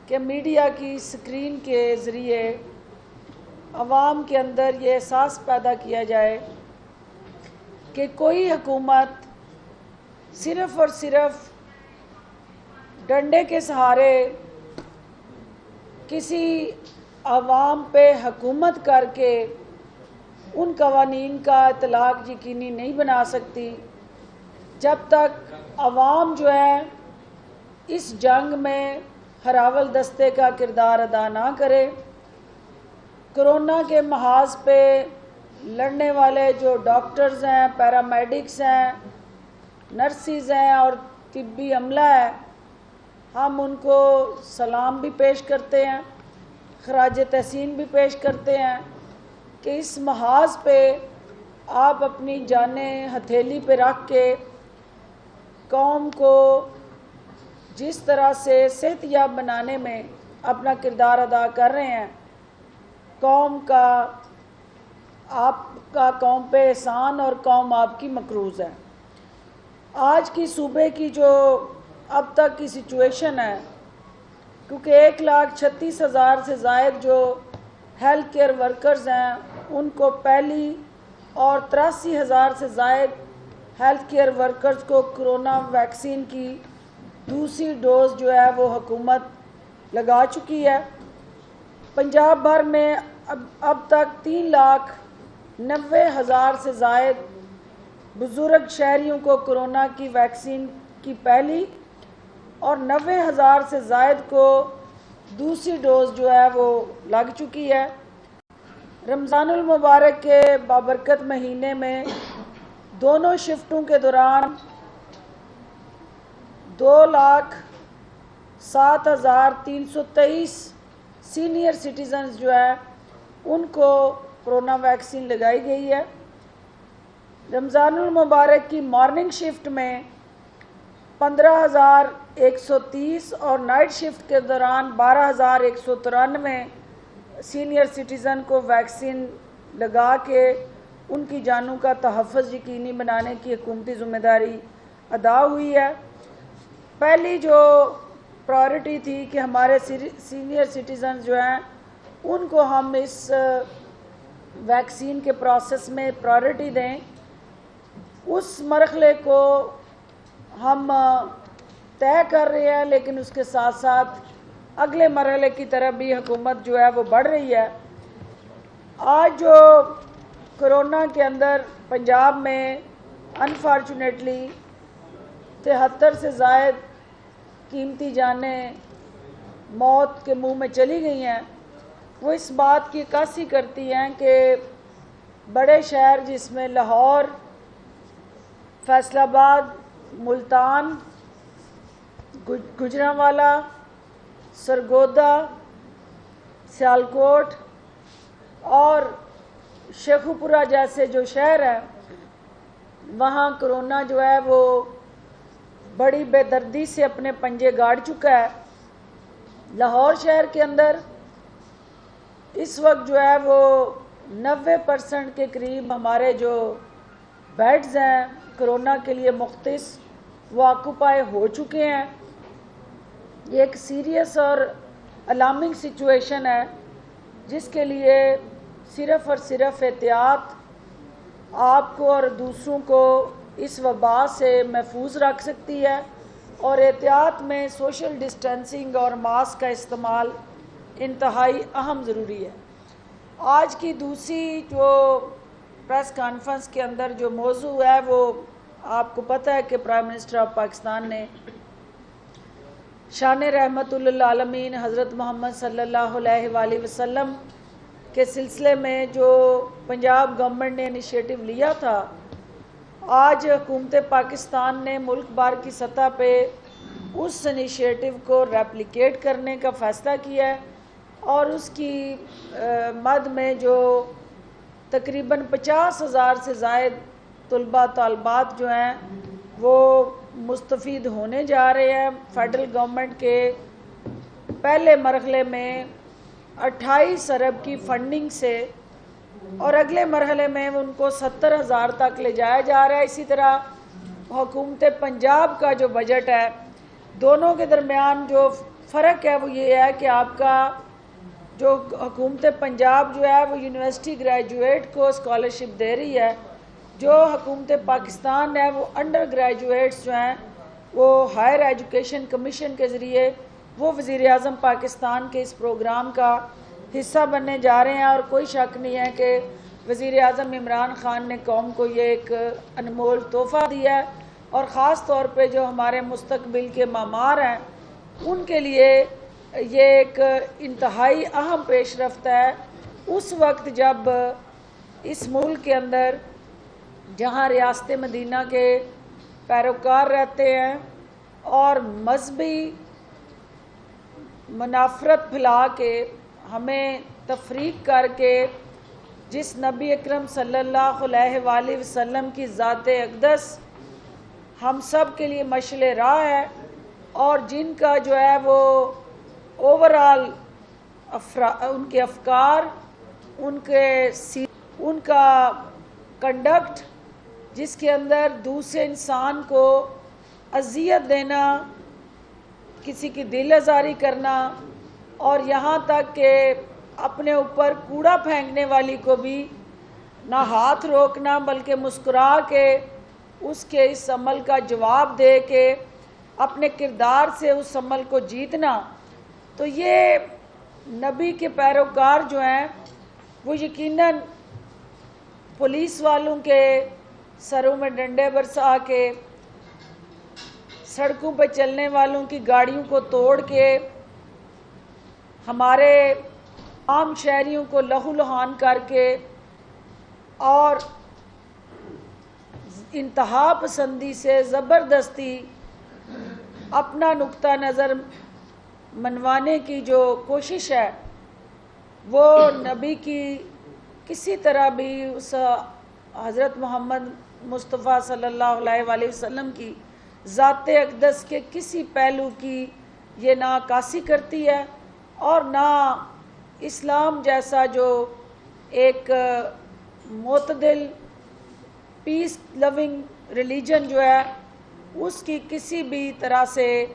کہ میڈیا کی اسکرین کے ذریعے عوام کے اندر یہ احساس پیدا کیا جائے کہ کوئی حکومت صرف اور صرف ڈنڈے کے سہارے کسی عوام پہ حکومت کر کے ان قوانین کا اطلاق یقینی نہیں بنا سکتی جب تک عوام جو ہے اس جنگ میں ہراول دستے کا کردار ادا نہ کرے۔ کرونا کے محاذ پہ لڑنے والے جو ڈاکٹرز ہیں، پیرامیڈکس ہیں، نرسز ہیں اور طبی عملہ ہے، ہم ان کو سلام بھی پیش کرتے ہیں، خراج تحسین بھی پیش کرتے ہیں کہ اس محاذ پہ آپ اپنی جانیں ہتھیلی پہ رکھ کے قوم کو جس طرح سے صحت یاب بنانے میں اپنا کردار ادا کر رہے ہیں، قوم کا آپ کا قوم پہ احسان اور قوم آپ کی مقروض ہے۔ آج کی صوبے کی جو اب تک کی سچویشن ہے، کیونکہ 1,36,000 سے زائد جو ہیلتھ کیئر ورکرز ہیں ان کو پہلی اور 83,000 سے زائد ہیلتھ کیئر ورکرز کو کرونا ویکسین کی دوسری ڈوز جو ہے وہ حکومت لگا چکی ہے۔ پنجاب بھر میں اب تک 3,90,000 سے زائد بزرگ شہریوں کو کرونا کی ویکسین کی پہلی اور 90,000 سے زائد کو دوسری ڈوز جو ہے وہ لگ چکی ہے۔ رمضان المبارک کے بابرکت مہینے میں دونوں شفٹوں کے دوران 2,07,323 سینئر سٹیزنز جو ہے ان کو کرونا ویکسین لگائی گئی ہے۔ رمضان المبارک کی مارننگ شفٹ میں 15,130 اور نائٹ شفٹ کے دوران 12,193 سینئر سٹیزن کو ویکسین لگا کے ان کی جانوں کا تحفظ یقینی بنانے کی حکومتی ذمہ داری ادا ہوئی ہے۔ پہلی جو پرائورٹی تھی کہ ہمارے سینئر سٹیزنز جو ہیں ان کو ہم اس ویکسین کے پروسیس میں پرائورٹی دیں، اس مرحلے کو ہم طے کر رہے ہیں، لیکن اس کے ساتھ ساتھ اگلے مرحلے کی طرف بھی حکومت جو ہے وہ بڑھ رہی ہے۔ آج جو کرونا کے اندر پنجاب میں انفارچونیٹلی 73 سے زائد قیمتی جانیں موت کے منہ میں چلی گئی ہیں، وہ اس بات کی عکاسی کرتی ہیں کہ بڑے شہر جس میں لاہور، فیصل آباد، ملتان، گوجرانوالہ، سرگودا، سیالکوٹ اور شیخوپورہ جیسے جو شہر ہیں وہاں کرونا جو ہے وہ بڑی بے دردی سے اپنے پنجے گاڑ چکا ہے۔ لاہور شہر کے اندر اس وقت جو ہے وہ 90% کے قریب ہمارے جو بیڈز ہیں کرونا کے لیے مختص وہ آکوپائی ہو چکے ہیں۔ یہ ایک سیریس اور الارمنگ سچویشن ہے جس کے لیے صرف اور صرف احتیاط آپ کو اور دوسروں کو اس وبا سے محفوظ رکھ سکتی ہے، اور احتیاط میں سوشل ڈسٹینسنگ اور ماسک کا استعمال انتہائی اہم ضروری ہے۔ آج کی دوسری جو پریس کانفرنس کے اندر جو موضوع ہے وہ آپ کو پتہ ہے کہ پرائم منسٹر آف پاکستان نے شان رحمت للعالمین حضرت محمد صلی اللہ علیہ وآلہ وسلم کے سلسلے میں جو پنجاب گورنمنٹ نے انیشیٹو لیا تھا، آج حکومت پاکستان نے ملک بھر کی سطح پہ اس انیشیٹو کو ریپلیکیٹ کرنے کا فیصلہ کیا ہے، اور اس کی مد میں جو تقریباً 50,000 سے زائد طلباء طالبات جو ہیں وہ مستفید ہونے جا رہے ہیں۔ فیڈرل گورنمنٹ کے پہلے مرحلے میں 28 ارب کی فنڈنگ سے اور اگلے مرحلے میں ان کو 70,000 تک لے جایا جا رہا ہے۔ اسی طرح حکومت پنجاب کا جو بجٹ ہے، دونوں کے درمیان جو فرق ہے وہ یہ ہے کہ آپ کا جو حکومت پنجاب جو ہے وہ یونیورسٹی گریجویٹ کو اسکالرشپ دے رہی ہے، جو حکومت پاکستان ہے وہ انڈر گریجویٹس جو ہیں وہ ہائر ایجوکیشن کمیشن کے ذریعے وہ وزیر اعظم پاکستان کے اس پروگرام کا حصہ بننے جا رہے ہیں۔ اور کوئی شک نہیں ہے کہ وزیر اعظم عمران خان نے قوم کو یہ ایک انمول تحفہ دیا ہے، اور خاص طور پہ جو ہمارے مستقبل کے معمار ہیں ان کے لیے یہ ایک انتہائی اہم پیش رفت ہے۔ اس وقت جب اس ملک کے اندر جہاں ریاست مدینہ کے پیروکار رہتے ہیں اور مذہبی منافرت پھیلا کے ہمیں تفریق کر کے جس نبی اکرم صلی اللہ علیہ وآلہ وسلم کی ذات اقدس ہم سب کے لیے مشعل راہ ہے، اور جن کا جو ہے وہ اوورال ان کے افکار، ان کا کنڈکٹ جس کے اندر دوسرے انسان کو اذیت دینا، کسی کی دل آزاری کرنا، اور یہاں تک کہ اپنے اوپر کوڑا پھینکنے والی کو بھی نہ ہاتھ روکنا بلکہ مسکرا کے اس کے اس عمل کا جواب دے کے اپنے کردار سے اس عمل کو جیتنا، تو یہ نبی کے پیروکار جو ہیں وہ یقیناً پولیس والوں کے سروں میں ڈنڈے برسا کے، سڑکوں پہ چلنے والوں کی گاڑیوں کو توڑ کے، ہمارے عام شہریوں کو لہو لہان کر کے اور انتہا پسندی سے زبردستی اپنا نقطہ نظر منوانے کی جو کوشش ہے، وہ نبی کی کسی طرح بھی اس حضرت محمد مصطفیٰ صلی اللہ علیہ وآلہ وسلم کی ذات اقدس کے کسی پہلو کی یہ نہ عکاسی کرتی ہے، اور نہ اسلام جیسا جو ایک معتدل پیس لونگ ریلیجن جو ہے اس کی کسی بھی طرح سے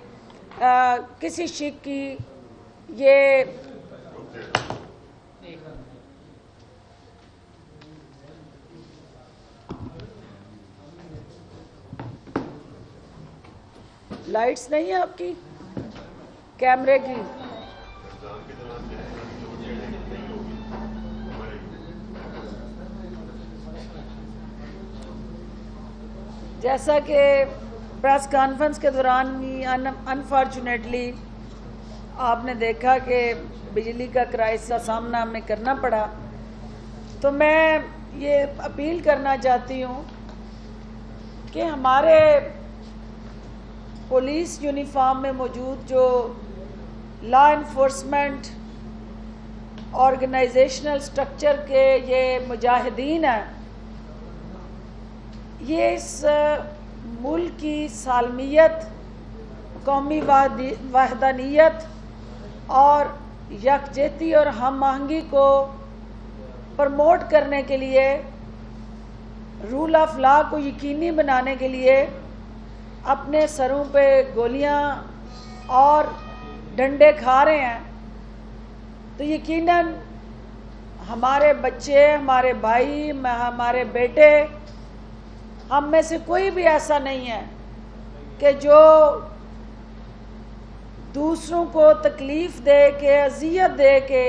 کسی شک کی یہ لائٹس نہیں ہے آپ کی کیمرے کی۔ جیسا کہ پریس کانفرنس کے دوران بھی انفارچونیٹلی آپ نے دیکھا کہ بجلی کا کرائسس کا سامنا ہمیں کرنا پڑا، تو میں یہ اپیل کرنا چاہتی ہوں کہ ہمارے پولیس یونیفارم میں موجود جو لا انفورسمنٹ آرگنائزیشنل سٹرکچر کے یہ مجاہدین ہیں، یہ اس ملک کی سالمیت، قومی وحدانیت اور یکجہتی اور ہم آہنگی کو پروموٹ کرنے کے لیے، رول آف لا کو یقینی بنانے کے لیے اپنے سروں پہ گولیاں اور ڈنڈے کھا رہے ہیں۔ تو یقیناً ہمارے بچے، ہمارے بھائی، ہمارے بیٹے، ہم میں سے کوئی بھی ایسا نہیں ہے کہ جو دوسروں کو تکلیف دے کے، اذیت دے کے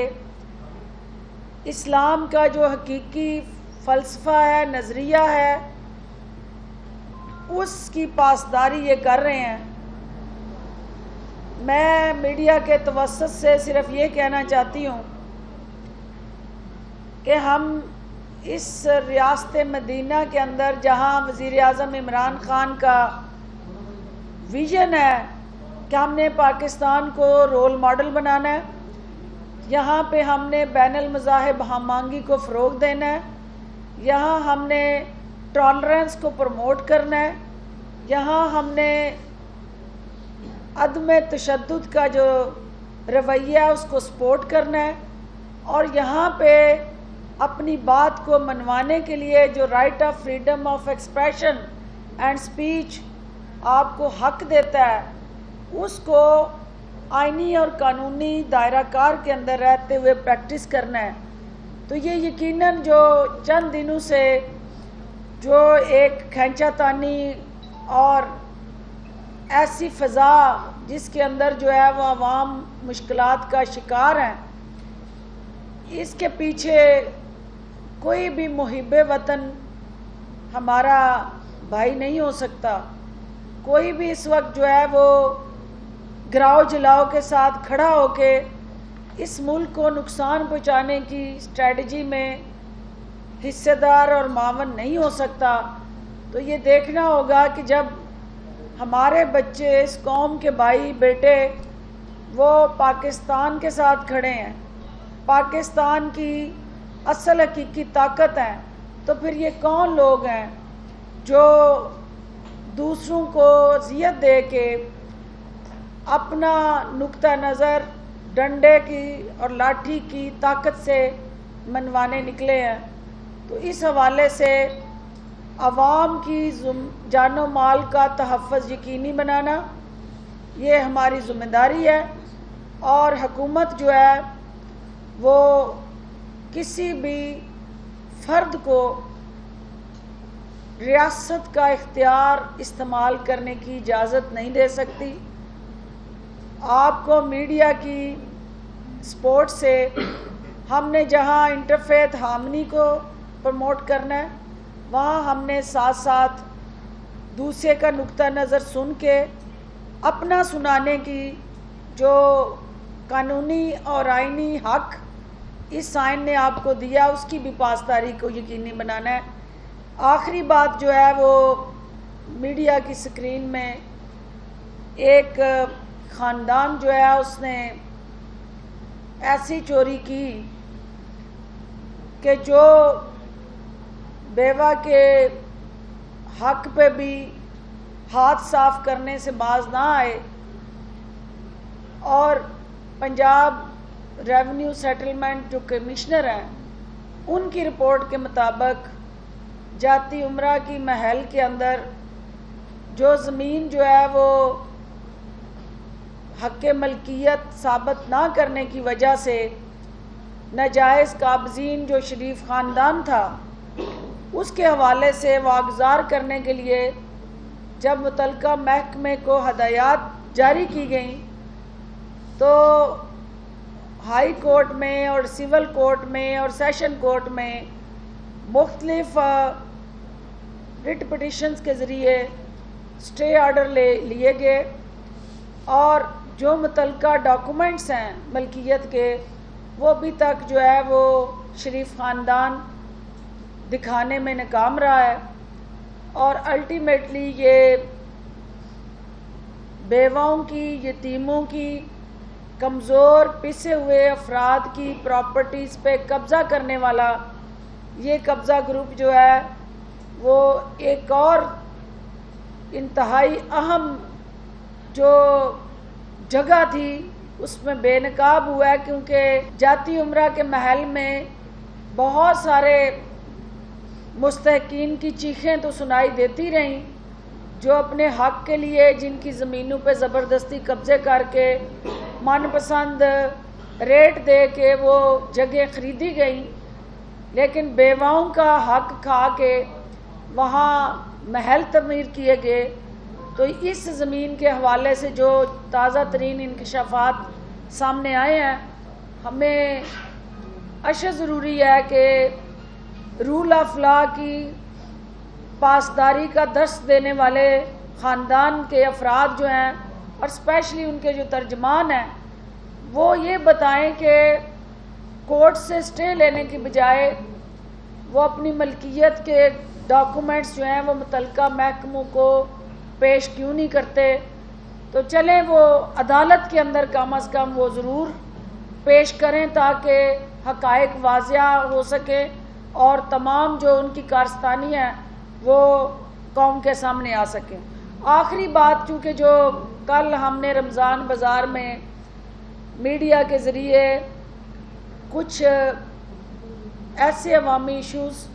اسلام کا جو حقیقی فلسفہ ہے، نظریہ ہے، اس کی پاسداری یہ کر رہے ہیں۔ میں میڈیا کے توسط سے صرف یہ کہنا چاہتی ہوں کہ ہم اس ریاست مدینہ کے اندر جہاں وزیر اعظم عمران خان کا ویژن ہے کہ ہم نے پاکستان کو رول ماڈل بنانا ہے، یہاں پہ ہم نے بین المذاہب ہم آہنگی کو فروغ دینا ہے، یہاں ہم نے ٹالرنس کو پروموٹ کرنا ہے، یہاں ہم نے عدم تشدد کا جو رویہ ہے اس کو سپورٹ کرنا ہے، اور یہاں پہ اپنی بات کو منوانے کے لیے جو right of freedom of expression and speech آپ کو حق دیتا ہے، اس کو آئینی اور قانونی دائرہ کار کے اندر رہتے ہوئے پریکٹس کرنا ہے، تو یہ یقیناً جو چند دنوں سے جو ایک کھینچا تانی اور ایسی فضا جس کے اندر جو ہے وہ عوام مشکلات کا شکار ہیں، اس کے پیچھے کوئی بھی محب وطن ہمارا بھائی نہیں ہو سکتا۔ کوئی بھی اس وقت جو ہے وہ گراؤ جلاؤ کے ساتھ کھڑا ہو کے اس ملک کو نقصان پہنچانے کی اسٹریٹجی میں حصے دار اور معاون نہیں ہو سکتا۔ تو یہ دیکھنا ہوگا کہ جب ہمارے بچے، اس قوم کے بھائی بیٹے وہ پاکستان کے ساتھ کھڑے ہیں، پاکستان کی اصل حقیقی طاقت ہیں، تو پھر یہ کون لوگ ہیں جو دوسروں کو اذیت دے کے اپنا نقطہ نظر ڈنڈے کی اور لاٹھی کی طاقت سے منوانے نکلے ہیں۔ تو اس حوالے سے عوام کی جان و مال کا تحفظ یقینی بنانا یہ ہماری ذمہ داری ہے، اور حکومت جو ہے وہ کسی بھی فرد کو ریاست کا اختیار استعمال کرنے کی اجازت نہیں دے سکتی۔ آپ کو میڈیا کی سپورٹ سے ہم نے جہاں انٹرفیتھ ہارمنی کو پروموٹ کرنا ہے، وہاں ہم نے ساتھ ساتھ دوسرے کا نقطہ نظر سن کے اپنا سنانے کی جو قانونی اور آئینی حق اس آئین نے آپ کو دیا، اس کی بھی پاسداری کو یقینی بنانا ہے۔ آخری بات جو ہے وہ میڈیا کی سکرین میں ایک خاندان جو ہے اس نے ایسی چوری کی کہ جو بیوہ کے حق پہ بھی ہاتھ صاف کرنے سے باز نہ آئے، اور پنجاب ریونیو سیٹلمنٹ جو کمشنر ہیں ان کی رپورٹ کے مطابق جاتی عمرہ کی محل کے اندر جو زمین جو ہے وہ حق ملکیت ثابت نہ کرنے کی وجہ سے ناجائز قابضین جو شریف خاندان تھا، اس کے حوالے سے واگزار کرنے کے لیے جب متعلقہ محکمے کو ہدایات جاری کی گئیں تو ہائی کورٹ میں اور سول کورٹ میں اور سیشن کورٹ میں مختلف رٹ پٹیشنز کے ذریعے سٹے آرڈر لیے گئے، اور جو متعلقہ ڈاکومنٹس ہیں ملکیت کے وہ ابھی تک جو ہے وہ شریف خاندان دکھانے میں ناکام رہا ہے، اور الٹیمیٹلی یہ بیواؤں کی، یتیموں کی، کمزور پسے ہوئے افراد کی پراپرٹیز پہ قبضہ کرنے والا یہ قبضہ گروپ جو ہے وہ ایک اور انتہائی اہم جو جگہ تھی اس میں بے نقاب ہوا ہے، کیونکہ جاتی عمرہ کے محل میں بہت سارے مستحقین کی چیخیں تو سنائی دیتی رہیں جو اپنے حق کے لیے جن کی زمینوں پہ زبردستی قبضے کر کے من پسند ریٹ دے کے وہ جگہیں خریدی گئیں، لیکن بیواؤں کا حق کھا کے وہاں محل تعمیر کیے گئے۔ تو اس زمین کے حوالے سے جو تازہ ترین انکشافات سامنے آئے ہیں، ہمیں اشد ضروری ہے کہ رول آف لا کی پاسداری کا درس دینے والے خاندان کے افراد جو ہیں اور اسپیشلی ان کے جو ترجمان ہیں وہ یہ بتائیں کہ کورٹ سے سٹے لینے کی بجائے وہ اپنی ملکیت کے ڈاکومنٹس جو ہیں وہ متعلقہ محکموں کو پیش کیوں نہیں کرتے۔ تو چلیں وہ عدالت کے اندر کم از کم وہ ضرور پیش کریں تاکہ حقائق واضح ہو سکے اور تمام جو ان کی کارستانی ہے وہ قوم کے سامنے آ سکیں۔ آخری بات، چونکہ جو کل ہم نے رمضان بازار میں میڈیا کے ذریعے کچھ ایسے عوامی ایشوز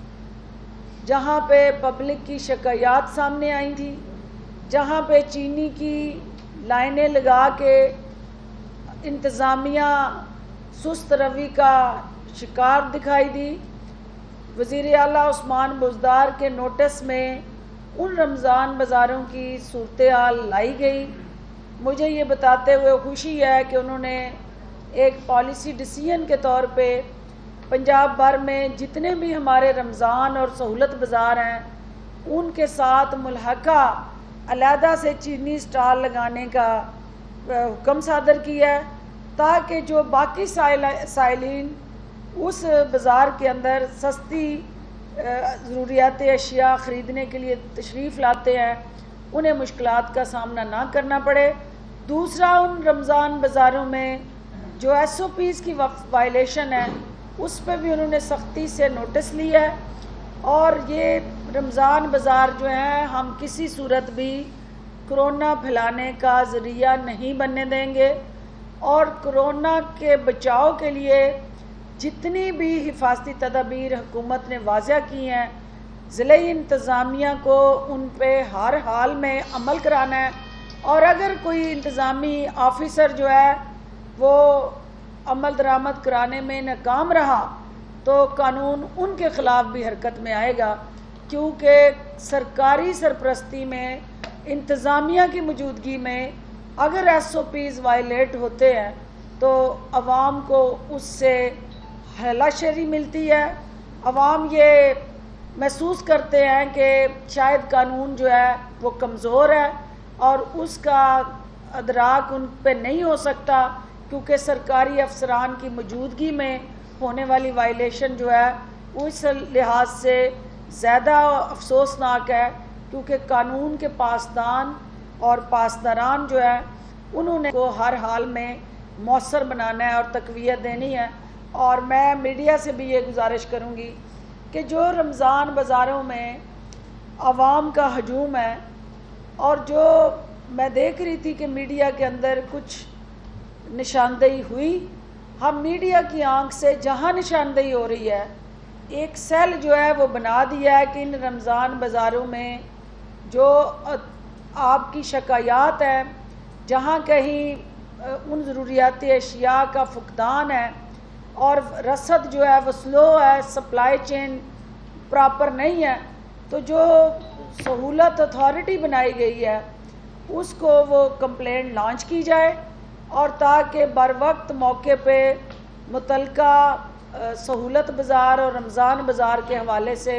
جہاں پہ پبلک کی شکایات سامنے آئی تھی، جہاں پہ چینی کی لائنیں لگا کے انتظامیہ سست روی کا شکار دکھائی دی۔ وزیر اعلیٰ عثمان بزدار کے نوٹس میں ان رمضان بازاروں کی صورتحال لائی گئی۔ مجھے یہ بتاتے ہوئے خوشی ہے کہ انہوں نے ایک پالیسی ڈیسیژن کے طور پہ پنجاب بھر میں جتنے بھی ہمارے رمضان اور سہولت بازار ہیں ان کے ساتھ ملحقہ علیحدہ سے چینی اسٹال لگانے کا حکم صادر کیا ہے، تاکہ جو باقی سائلین اس بازار کے اندر سستی ضروریات اشیاء خریدنے کے لیے تشریف لاتے ہیں انہیں مشکلات کا سامنا نہ کرنا پڑے۔ دوسرا، ان رمضان بازاروں میں جو ایس او پیز کی وائلیشن ہے اس پہ بھی انہوں نے سختی سے نوٹس لیا ہے، اور یہ رمضان بازار جو ہیں ہم کسی صورت بھی کرونا پھیلانے کا ذریعہ نہیں بننے دیں گے، اور کرونا کے بچاؤ کے لیے جتنی بھی حفاظتی تدابیر حکومت نے واضح کی ہیں ضلعی انتظامیہ کو ان پہ ہر حال میں عمل کرانا ہے، اور اگر کوئی انتظامی آفیسر جو ہے وہ عمل درآمد کرانے میں ناکام رہا تو قانون ان کے خلاف بھی حرکت میں آئے گا، کیونکہ سرکاری سرپرستی میں انتظامیہ کی موجودگی میں اگر ایس او پیز وائلیٹ ہوتے ہیں تو عوام کو اس سے ہلاشری ملتی ہے۔ عوام یہ محسوس کرتے ہیں کہ شاید قانون جو ہے وہ کمزور ہے اور اس کا ادراک ان پہ نہیں ہو سکتا، کیونکہ سرکاری افسران کی موجودگی میں ہونے والی وائلیشن جو ہے اس لحاظ سے زیادہ افسوسناک ہے، کیونکہ قانون کے پاسدان اور پاسداران جو ہے انہوں نے کو ہر حال میں مؤثر بنانا ہے اور تقویت دینی ہے۔ اور میں میڈیا سے بھی یہ گزارش کروں گی کہ جو رمضان بازاروں میں عوام کا ہجوم ہے، اور جو میں دیکھ رہی تھی کہ میڈیا کے اندر کچھ نشاندہی ہوئی، ہم میڈیا کی آنکھ سے جہاں نشاندہی ہو رہی ہے ایک سیل جو ہے وہ بنا دیا ہے کہ ان رمضان بازاروں میں جو آپ کی شکایات ہیں، جہاں کہیں ان ضروریات اشیاء کا فقدان ہے اور رسد جو ہے وہ سلو ہے، سپلائی چین پراپر نہیں ہے، تو جو سہولت اتھارٹی بنائی گئی ہے اس کو وہ کمپلین لانچ کی جائے، اور تاکہ بر وقت موقع پہ متعلقہ سہولت بازار اور رمضان بازار کے حوالے سے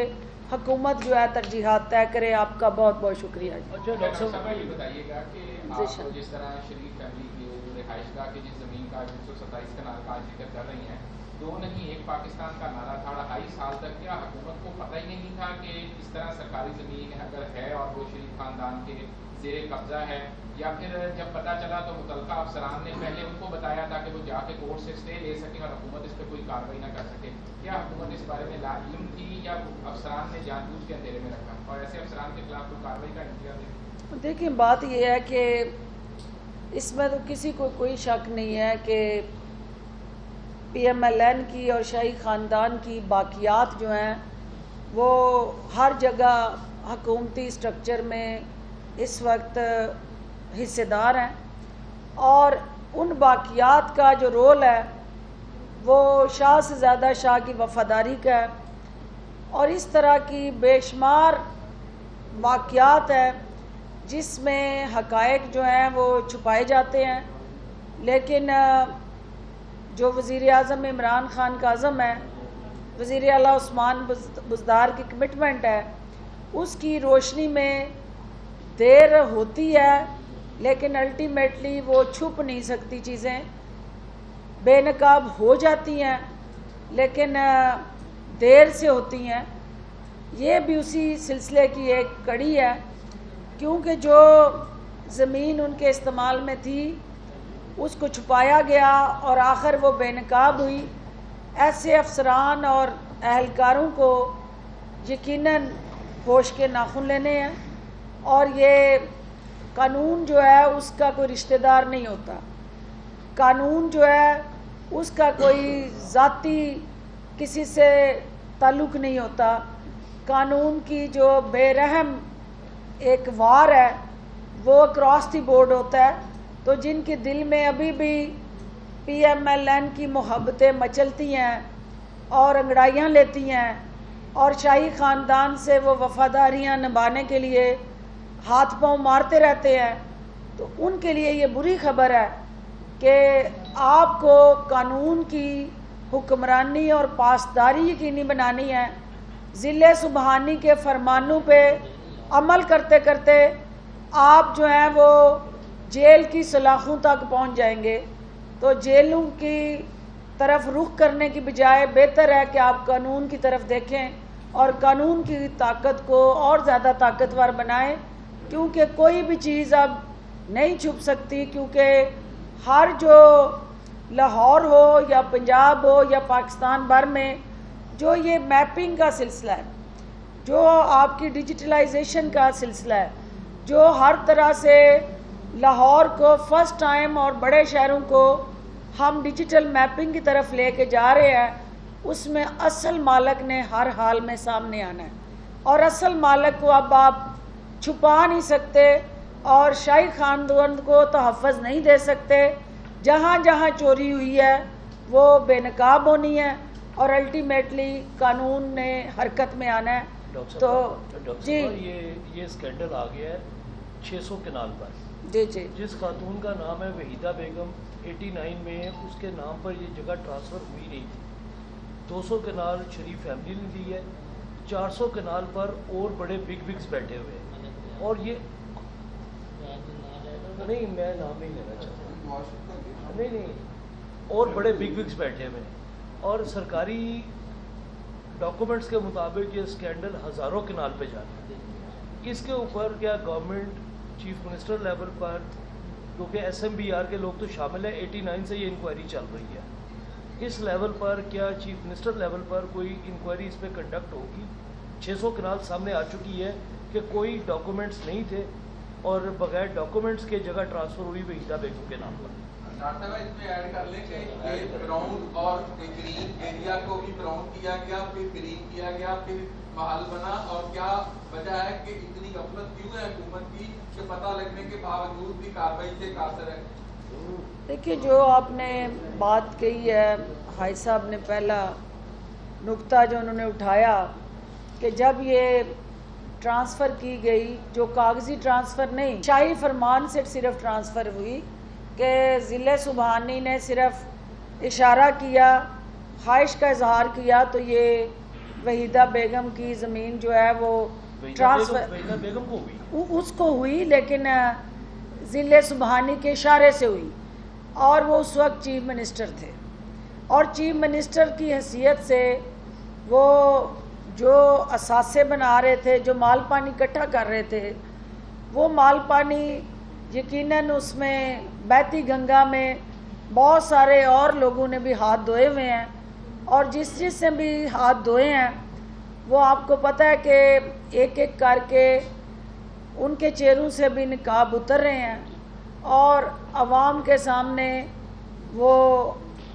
حکومت جو ہے ترجیحات طے کرے۔ آپ کا بہت بہت شکریہ جی۔ ڈاکٹر صاحب یہ بتائیے گا کہ آپ جس طرح شریف فیملی کی رہائش گاہ کی جس زمین کا 127 کنال کا ذکر کر رہی ہیں، دو نہیں ایک پاکستان کا نعرہ تھا 2.5 سال تک، کیا حکومت کو پتہ ہی نہیں تھا کہ اس طرح سرکاری زمین اگر ہے اور وہ شریف خاندان کے زیر قبضہ ہے، یا پھر جب پتہ چلا تو متعلقہ افسران نے پہلے ان کو بتایا تھا کہ وہ جا کے کورٹ سے اسٹے لے سکیں اور حکومت اس پہ کوئی کارروائی نہ کر سکے؟ کیا حکومت اس بارے میں لا علم تھی یا افسران نے جان بوجھ کے اندھیرے میں رکھا، اور ایسے افسران کے خلاف کوئی کارروائی کا انتظار دیں؟ دیکھیں، بات یہ ہے کہ اس میں تو کسی کو کوئی شک نہیں ہے کہ پی ایم ایل این کی اور شاہی خاندان کی باقیات جو ہیں وہ ہر جگہ حکومتی اسٹرکچر میں اس وقت حصے دار ہیں، اور ان باقیات کا جو رول ہے وہ شاہ سے زیادہ شاہ کی وفاداری کا ہے، اور اس طرح کی بے شمار واقعات ہیں جس میں حقائق جو ہیں وہ چھپائے جاتے ہیں، لیکن جو وزیر اعظم عمران خان کا عزم ہے، وزیر اعلیٰ عثمان بزدار کی کمٹمنٹ ہے، اس کی روشنی میں دیر ہوتی ہے لیکن الٹیمیٹلی وہ چھپ نہیں سکتی، چیزیں بے نقاب ہو جاتی ہیں لیکن دیر سے ہوتی ہیں۔ یہ بھی اسی سلسلے کی ایک کڑی ہے، کیونکہ جو زمین ان کے استعمال میں تھی اس کو چھپایا گیا اور آخر وہ بے نقاب ہوئی۔ ایسے افسران اور اہلکاروں کو یقیناً ہوش کے ناخن لینے ہیں، اور یہ قانون جو ہے اس کا کوئی رشتہ دار نہیں ہوتا، قانون جو ہے اس کا کوئی ذاتی کسی سے تعلق نہیں ہوتا، قانون کی جو بے رحم ایک وار ہے وہ اکراس دی بورڈ ہوتا ہے۔ تو جن کے دل میں ابھی بھی PMLN کی محبتیں مچلتی ہیں اور انگڑائیاں لیتی ہیں اور شاہی خاندان سے وہ وفاداریاں نبھانے کے لیے ہاتھ پاؤں مارتے رہتے ہیں، تو ان کے لیے یہ بری خبر ہے کہ آپ کو قانون کی حکمرانی اور پاسداری یقینی بنانی ہے۔ ضلع سبحانی کے فرمانوں پہ عمل کرتے کرتے آپ جو ہیں وہ جیل کی سلاخوں تک پہنچ جائیں گے، تو جیلوں کی طرف رخ کرنے کی بجائے بہتر ہے کہ آپ قانون کی طرف دیکھیں اور قانون کی طاقت کو اور زیادہ طاقتور بنائیں، کیونکہ کوئی بھی چیز اب نہیں چھپ سکتی، کیونکہ ہر جو لاہور ہو یا پنجاب ہو یا پاکستان بھر میں جو یہ میپنگ کا سلسلہ ہے، جو آپ کی ڈیجیٹلائزیشن کا سلسلہ ہے، جو ہر طرح سے لاہور کو فرسٹ ٹائم اور بڑے شہروں کو ہم ڈیجیٹل میپنگ کی طرف لے کے جا رہے ہیں، اس میں اصل مالک نے ہر حال میں سامنے آنا ہے، اور اصل مالک کو اب آپ چھپا نہیں سکتے اور شاہی خاندان کو تحفظ نہیں دے سکتے۔ جہاں جہاں چوری ہوئی ہے وہ بے نقاب ہونی ہے اور الٹیمیٹلی قانون نے حرکت میں آنا ہے۔ تو جی یہ اسکینڈل آ گیا ہے 600 کنال پر، جی جس خاتون کا نام ہے وحیدہ بیگم، 89 میں اس کے نام پر یہ جگہ ٹرانسفر ہوئی نہیں تھی۔ 200 کنال شریف فیملی نے لی ہے، 400 کنال پر اور بڑے بگس بیٹھے ہوئے ہیں، اور یہ نہیں میں نام نہیں لینا چاہتا، نہیں اور بڑے بگس بیٹھے ہوئے ہیں، اور سرکاری ڈاکومنٹس کے مطابق یہ اسکینڈل ہزاروں کنال پہ جاتا ہے۔ اس کے اوپر کیا گورنمنٹ چیف منسٹر لیول پر، کیونکہ SMBR کے لوگ تو شامل ہیں، 89 سے یہ انکوائری چل رہی ہے، اس لیول پر کیا چیف منسٹر لیول پر کوئی انکوائری اس پہ کنڈکٹ ہوگی؟ 600 کنال سامنے آ چکی ہے کہ کوئی ڈاکومنٹس نہیں تھے اور بغیر ڈاکومنٹس کے جگہ ٹرانسفر ہوئی وحیدہ بیگم کے نام پر۔ ڈاکٹر صاحب اس میں ایڈ کر لیں کہ یہ براؤن اور گرین ایریا کو بھی براؤن کیا گیا، پھر گرین کیا گیا، پھر محل بنا، اور کیا وجہ ہے کہ اتنی غفلت کیوں ہے حکومت کی کہ پتہ لگنے کے باوجود بھی کارروائی سے قاصر ہے؟ دیکھیے، جو آپ نے بات کہی ہے حاج صاحب نے، پہلا نقطہ جو انہوں نے اٹھایا کہ جب یہ ٹرانسفر کی گئی، جو کاغذی ٹرانسفر نہیں، شاہی فرمان سے صرف ٹرانسفر ہوئی کہ ضلع سبحانی نے صرف اشارہ کیا، خواہش کا اظہار کیا، تو یہ وحیدہ بیگم کی زمین جو ہے وہ ٹرانسفر وحیدہ بیگم کو ہوئی، اس کو ہوئی، لیکن ضلع سبحانی کے اشارے سے ہوئی، اور وہ اس وقت چیف منسٹر تھے، اور چیف منسٹر کی حیثیت سے وہ جو اثاثے بنا رہے تھے، جو مال پانی اکٹھا کر رہے تھے، وہ مال پانی یقیناً اس میں بہتی گنگا میں بہت سارے اور لوگوں نے بھی ہاتھ دھوئے ہوئے ہیں، اور جس سے بھی ہاتھ دھوئے ہیں وہ آپ کو پتہ ہے کہ ایک ایک کر کے ان کے چہروں سے بھی نقاب اتر رہے ہیں، اور عوام کے سامنے وہ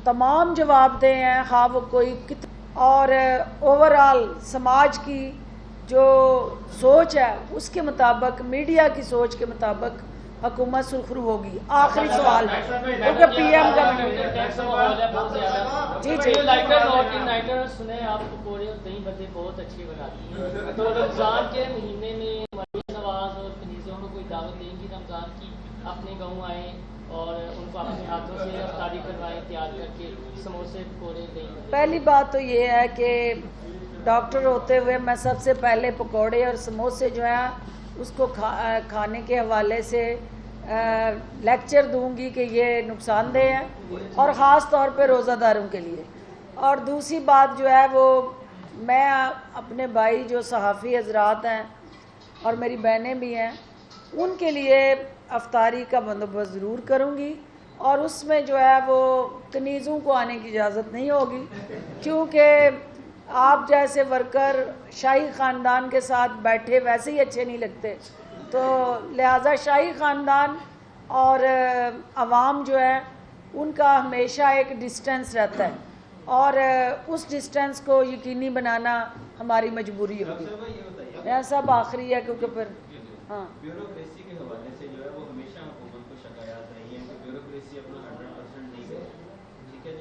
تمام جواب دہ ہیں، خواہ وہ کوئی اور اوورال سماج کی جو سوچ ہے اس کے مطابق، میڈیا کی سوچ کے مطابق حکومت سرخرو ہوگی۔ آخری سوال ہے کیونکہ PM کا جی سنیں، آپ پکوڑے اور دہی بھلے بہت اچھے بناتی ہیں، تو رمضان کے مہینے میں مریم نواز اور کنیزوں کو کوئی دعوت دیں گی رمضان کی، اپنے گاؤں آئیں اور ان کو اپنے ہاتھوں سے افطاری کروائیں تیار کر کے، سموسے پکوڑے دہی بھلے؟ پہلی بات تو یہ ہے کہ ڈاکٹر ہوتے ہوئے میں سب سے پہلے پکوڑے اور سموسے جو ہیں اس کو کھانے کے حوالے سے لیکچر دوں گی کہ یہ نقصان دہ ہے، اور خاص طور پہ روزہ داروں کے لیے۔ اور دوسری بات جو ہے وہ میں اپنے بھائی جو صحافی حضرات ہیں اور میری بہنیں بھی ہیں ان کے لیے افطاری کا بندوبست ضرور کروں گی، اور اس میں جو ہے وہ کنیزوں کو آنے کی اجازت نہیں ہوگی، کیونکہ آپ جیسے ورکر شاہی خاندان کے ساتھ بیٹھے ویسے ہی اچھے نہیں لگتے، تو لہٰذا شاہی خاندان اور عوام جو ہے ان کا ہمیشہ ایک ڈسٹینس رہتا ہے، اور اس ڈسٹینس کو یقینی بنانا ہماری مجبوری ہوگی۔ یہ سب آخری ہے کیونکہ پھر ہاں بیوروکریسی کے حوالے سے جو ہے وہ ہمیشہ حکومت کو شکایات رہی ہیں کہ بیوروکریسی اپنا 100% نہیں کرتی،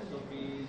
SOPs